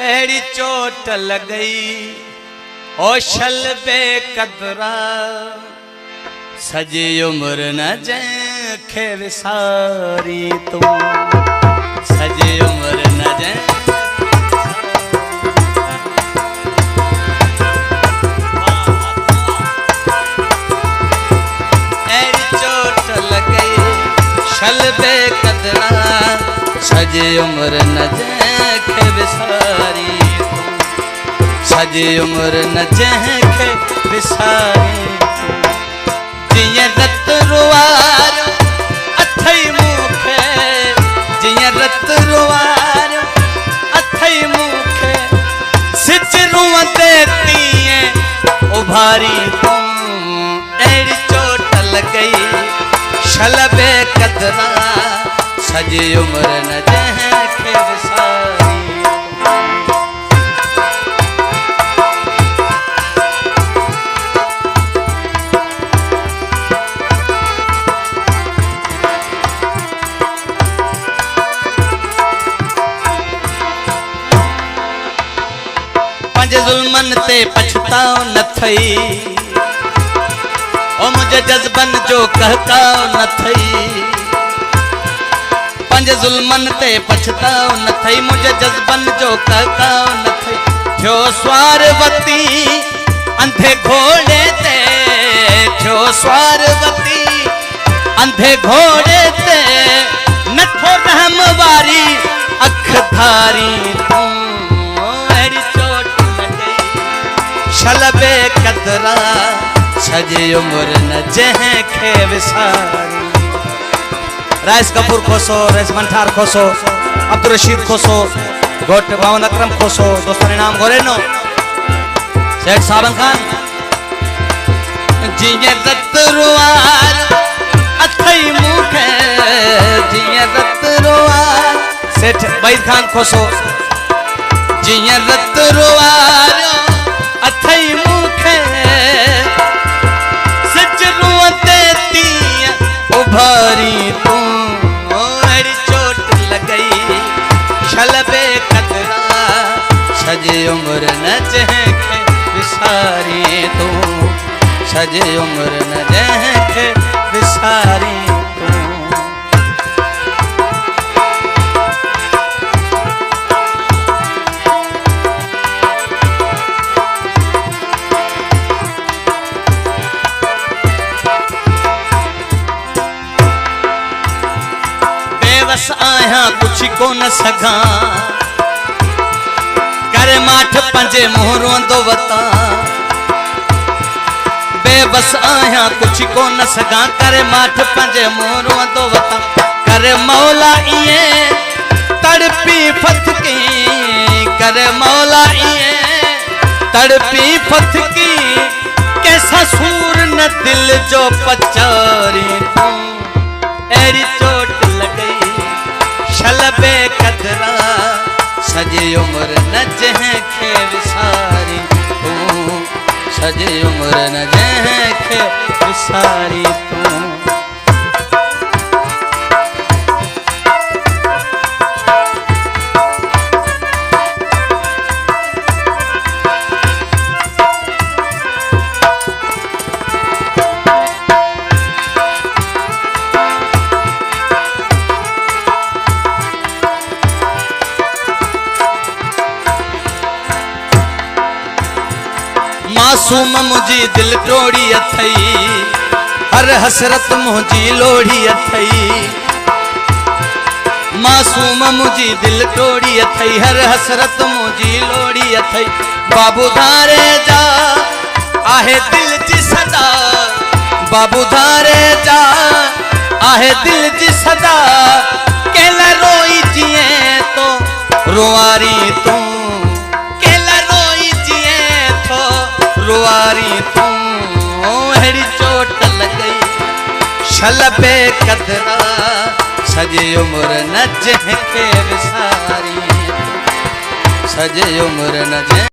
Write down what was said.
एड़ी चोट लगई ओ शल बेकदरा सजी उम्र न जैखे विसारी तू सजी उम्र न जै एड़ी चोट लगई शल बेकदरा सजी उम्र न जैखे विसारी सजी उम्र न जैखे विसारी जिये रत रुवार अथई मुखे जिये रत रुवार अथई मुखे सिच रुआ देती उभारी तू एड़ी चोट लगई शलबे कदरा सजी उम्र न जैखे विसारी जुल्मन ते पछताओ न थई ओ मुझे जज्बन जो कहकाओ न थई पंज जुल्मन ते पछताओ न थई मुझे जज्बन जो कहकाओ न थई थियो स्वारवती अंधे घोड़े ते थियो स्वारवती अंधे घोड़े ते नठो रहम वारी अख धारी तू शलबे कदरा सजी उम्र न जैखे विसारी राइस कपूर खोसो राइस मंठार खोसो अब्दुल रशीद खोसो गोट बावन अकरम खोसो दोस्तों नाम गोरे नो शेख साबन खान जिये रत रुवार अथई मुखे जिये रत रुवार सेठ बैद खान खोसो जिये रत रुवार अथई मुखे सच रुआ देती उभारी तू एड़ी चोट लगई शलबे कदरा सजी उम्र न जैखे विसारी तू सजी उम्र न जैखे विसारी बस आया कुछ को न सगा करे माठ पंजे मोहरों दो बता बेबस आया कुछ को न सगा करे माठ पंजे मोहरों दो बता करे मौला इए तड़पी फतकी करे मौला इए तड़पी फतकी कैसा सूर न दिल जो पचारी तू एड़ी चोट लगई शलबे कदरा सजी उम्र न जैखे विसारी तू सजी उम्र न जैखे विसारी तू मासूम मुझी दिल तोड़ी अथई हर हसरत मुझी लोड़ी अथई मासूम मुझी दिल तोड़ी अथई हर हसरत मुझी लोड़ी अथई बाबू धारे जा आहे दिल जी सदा बाबू धारे जा आहे दिल जी सदा केला रोई जिए तो रुआरी तू रुआरी तू एड़ी चोट लगई शलबे कदरा सजी उम्र न जैखे विसारी सजी उम्र न